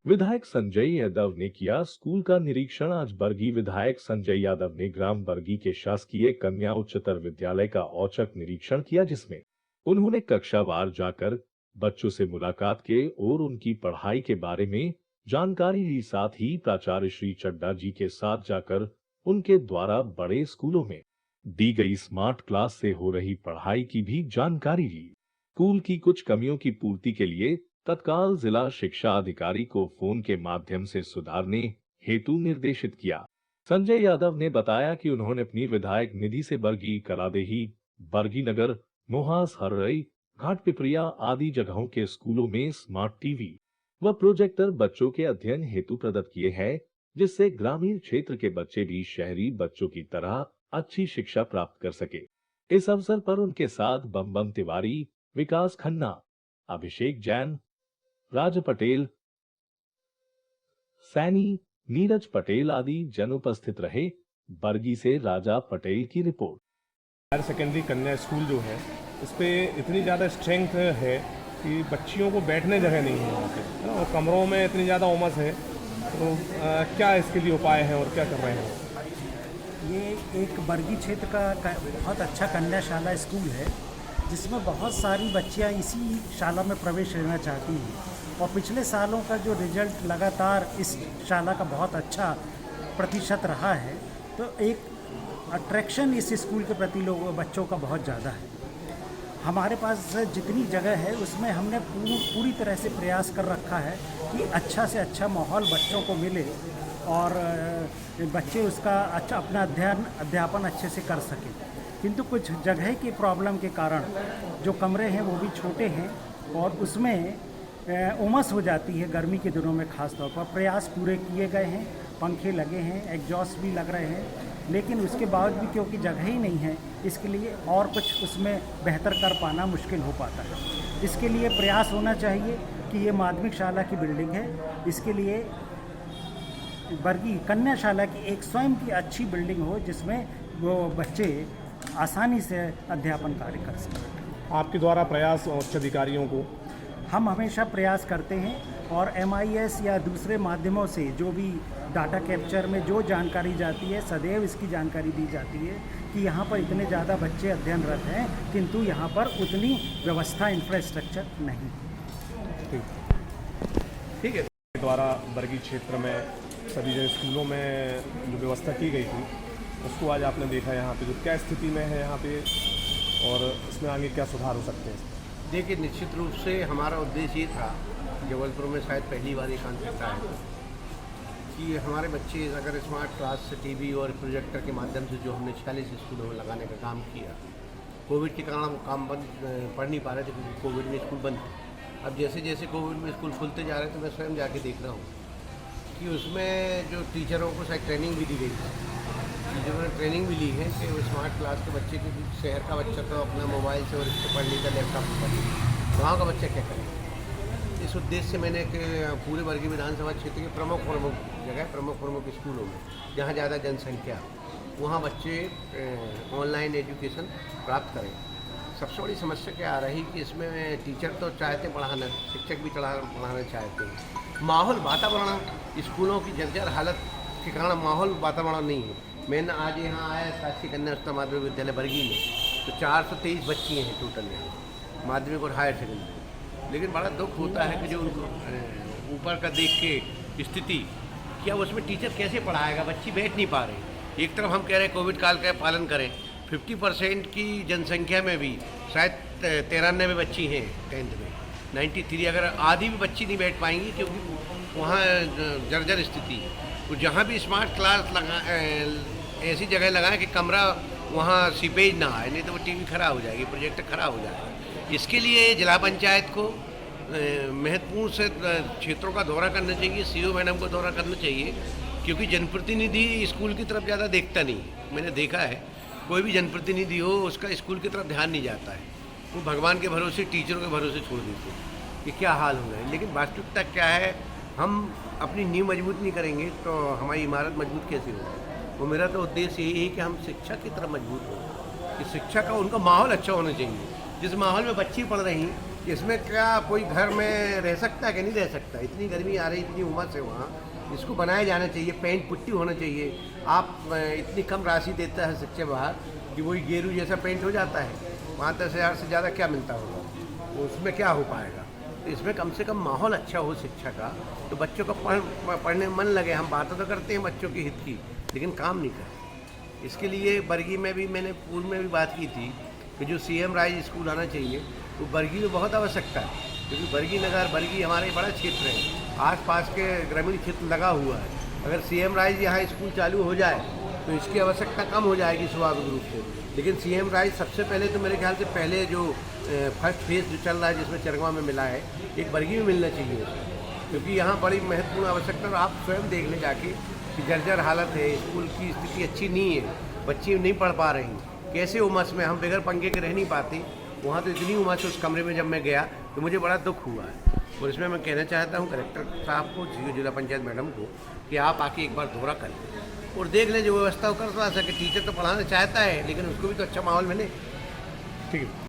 विधायक संजय यादव ने किया स्कूल का निरीक्षण। आज बरगी विधायक संजय यादव ने ग्राम बरगी के शासकीय कन्या उच्चतर विद्यालय का औचक निरीक्षण किया, जिसमें उन्होंने कक्षावार जाकर बच्चों से मुलाकात की और उनकी पढ़ाई के बारे में जानकारी ली। साथ ही प्राचार्य श्री चड्डा जी के साथ जाकर उनके द्वारा बड़े स्कूलों में दी गई स्मार्ट क्लास से हो रही पढ़ाई की भी जानकारी ली। स्कूल की कुछ कमियों की पूर्ति के लिए तत्काल जिला शिक्षा अधिकारी को फोन के माध्यम से सुधारने हेतु निर्देशित किया। संजय यादव ने बताया कि उन्होंने अपनी विधायक निधि से बरगी, करादेही, बरगी नगर, मोहास, हरई, घाट पिपरिया आदि जगहों के स्कूलों में स्मार्ट टीवी व प्रोजेक्टर बच्चों के अध्ययन हेतु प्रदत्त किए हैं, जिससे ग्रामीण क्षेत्र के बच्चे भी शहरी बच्चों की तरह अच्छी शिक्षा प्राप्त कर सके। इस अवसर पर उनके साथ बम बम तिवारी, विकास खन्ना, अभिषेक जैन, राज पटेल, सैनी, नीरज पटेल आदि जन उपस्थित रहे। बरगी से राजा पटेल की रिपोर्ट। हायर सेकेंडरी कन्या स्कूल जो है, इस पे इतनी ज़्यादा स्ट्रेंथ है कि बच्चियों को बैठने जगह नहीं है वहाँ पे, है ना, और कमरों में इतनी ज़्यादा उमस है। तो क्या इसके लिए उपाय हैं और क्या कर रहे हैं? ये एक बरगी क्षेत्र का बहुत अच्छा कन्याशाला स्कूल है, जिसमें बहुत सारी बच्चियां इसी शाला में प्रवेश लेना चाहती हैं। और पिछले सालों का जो रिजल्ट लगातार इस शाला का बहुत अच्छा प्रतिशत रहा है, तो एक अट्रैक्शन इस स्कूल के प्रति बच्चों का बहुत ज़्यादा है। हमारे पास जितनी जगह है उसमें हमने पूरी तरह से प्रयास कर रखा है कि अच्छा से अच्छा माहौल बच्चों को मिले और बच्चे उसका अच्छा अपना अध्यापन अच्छे से कर सकें। किंतु कुछ जगह की प्रॉब्लम के कारण जो कमरे हैं वो भी छोटे हैं और उसमें उमस हो जाती है गर्मी के दिनों में। ख़ास तौर पर प्रयास पूरे किए गए हैं, पंखे लगे हैं, एग्जॉस्ट भी लग रहे हैं, लेकिन उसके बावजूद भी क्योंकि जगह ही नहीं है, इसके लिए और कुछ उसमें बेहतर कर पाना मुश्किल हो पाता है। इसके लिए प्रयास होना चाहिए कि ये माध्यमिक शाला की बिल्डिंग है, इसके लिए बरगी कन्याशाला की एक स्वयं की अच्छी बिल्डिंग हो जिसमें वो बच्चे आसानी से अध्यापन कार्य कर सकें। आपके द्वारा प्रयास उच्च अधिकारियों को? हम हमेशा प्रयास करते हैं और MIS या दूसरे माध्यमों से जो भी डाटा कैप्चर में जो जानकारी जाती है, सदैव इसकी जानकारी दी जाती है कि यहाँ पर इतने ज़्यादा बच्चे अध्ययनरत हैं, किंतु यहाँ पर उतनी व्यवस्था इंफ्रास्ट्रक्चर नहीं। ठीक है। द्वारा बरगी क्षेत्र में सभी जो स्कूलों में जो व्यवस्था की गई थी, उसको आज आपने देखा यहाँ पे जो क्या स्थिति में है यहाँ पे, और इसमें आगे क्या सुधार हो सकते हैं? देखिए, निश्चित रूप से हमारा उद्देश्य ये था, जबलपुर में शायद पहली बार एक कांसेप्ट आया था कि हमारे बच्चे अगर स्मार्ट क्लास से टीवी और प्रोजेक्टर के माध्यम से जो हमने 46 स्कूलों में लगाने का काम किया, कोविड के कारण हम काम पढ़ नहीं पा रहे थे क्योंकि कोविड में स्कूल बंद थे। अब जैसे जैसे कोविड में स्कूल खुलते जा रहे हैं तो मैं स्वयं जाके देख रहा हूँ कि उसमें जो टीचरों को शायद ट्रेनिंग भी दी गई थी, टीचरों ने ट्रेनिंग भी ली है कि वो स्मार्ट क्लास के बच्चे, क्योंकि शहर का बच्चा तो अपना मोबाइल से और इससे पढ़ लेता, लैपटॉप से पढ़ लेता, गाँव का बच्चा क्या करेगा। इस उद्देश्य से मैंने पूरे बरगी विधानसभा क्षेत्र के प्रमुख प्रमुख स्कूलों में जहाँ ज़्यादा जनसंख्या, वहाँ बच्चे ऑनलाइन एजुकेशन प्राप्त करें। सबसे बड़ी समस्या क्या आ रही कि इसमें टीचर तो चाहते पढ़ाना, शिक्षक भी पढ़ाना चाहते हैं, माहौल वातावरण स्कूलों की जर्जर हालत के कारण माहौल वातावरण नहीं है। मैंने आज यहाँ आया शासकीय कन्या उच्चतर माध्यमिक विद्यालय बरगी में, तो 423 बच्ची हैं टोटल यहाँ माध्यमिक और हायर सेकेंडरी। लेकिन बड़ा दुख होता है कि जो उनको ऊपर का देख के स्थिति, क्या उसमें टीचर कैसे पढ़ाएगा, बच्ची बैठ नहीं पा रही। एक तरफ हम कह रहे हैं कोविड काल का पालन करें, 50% की जनसंख्या में भी शायद 93 बच्ची हैं 10th में, 93, अगर आधी भी बच्ची नहीं बैठ पाएंगी क्योंकि वहाँ जर्जर स्थिति है। तो जहाँ भी स्मार्ट क्लास ऐसी जगह लगाएं कि कमरा वहाँ सीपेज ना आए, नहीं तो वो टीवी खराब हो जाएगी, प्रोजेक्टर खराब हो जाएगा। इसके लिए जिला पंचायत को महत्वपूर्ण से क्षेत्रों का दौरा करना चाहिए, CO मैडम को दौरा करना चाहिए, क्योंकि जनप्रतिनिधि स्कूल की तरफ ज़्यादा देखता नहीं है। मैंने देखा है कोई भी जनप्रतिनिधि हो उसका स्कूल की तरफ ध्यान नहीं जाता है, वो भगवान के भरोसे, टीचरों के भरोसे छोड़ देते हैं कि क्या हाल होना है। लेकिन वास्तविकता क्या है, हम अपनी नींव मजबूत नहीं करेंगे तो हमारी इमारत मजबूत कैसे होगी। वो मेरा तो उद्देश्य यही है कि हम शिक्षा की तरफ मजबूत हों, कि शिक्षा का उनका माहौल अच्छा होना चाहिए। जिस माहौल में बच्ची पढ़ रही कि इसमें क्या कोई घर में रह सकता है कि नहीं रह सकता। इतनी गर्मी आ रही, इतनी उमस है वहाँ, इसको बनाया जाना चाहिए, पेंट पुट्टी होना चाहिए। आप इतनी कम राशि देता है शिक्षा विभाग कि वही गेरू जैसा पेंट हो जाता है, 5-10 हज़ार से ज़्यादा क्या मिलता होगा, तो उसमें क्या हो पाएगा। तो इसमें कम से कम माहौल अच्छा हो शिक्षा का, तो बच्चों का पढ़ने में मन लगे। हम बातें तो करते हैं बच्चों के हित की, लेकिन काम नहीं करते। इसके लिए बरगी में भी मैंने पूर्व में भी बात की थी कि जो CM राइज स्कूल आना चाहिए, वो बरगी में बहुत आवश्यकता है, क्योंकि बरगी नगर, बरगी हमारे बड़ा क्षेत्र है, आसपास के ग्रामीण क्षेत्र लगा हुआ है। अगर CM राइज यहाँ स्कूल चालू हो जाए तो इसकी आवश्यकता कम हो जाएगी स्वाभाविक रूप से। लेकिन CM राइज सबसे पहले तो मेरे ख्याल से पहले जो फर्स्ट फेज जो चल रहा है, जिसमें चरगवा में मिला है, एक बरगी में मिलना चाहिए, क्योंकि यहाँ बड़ी महत्वपूर्ण आवश्यकता। और आप स्वयं देख लें जाके कि जर्जर हालत है, स्कूल की स्थिति अच्छी नहीं है, बच्चे नहीं पढ़ पा रहे हैं। कैसे उमस में, हम बगैर पंखे के रह नहीं पाते, वहाँ तो इतनी उमस उस कमरे में जब मैं गया तो मुझे बड़ा दुख हुआ है। और इसमें मैं कहना चाहता हूँ कलेक्टर साहब को, जिला पंचायत मैडम को, कि आप आके एक बार दौरा कर लें और देख लें, जो व्यवस्था कर सके। टीचर तो पढ़ाना चाहता है, लेकिन उसको भी तो अच्छा माहौल मिले। ठीक है।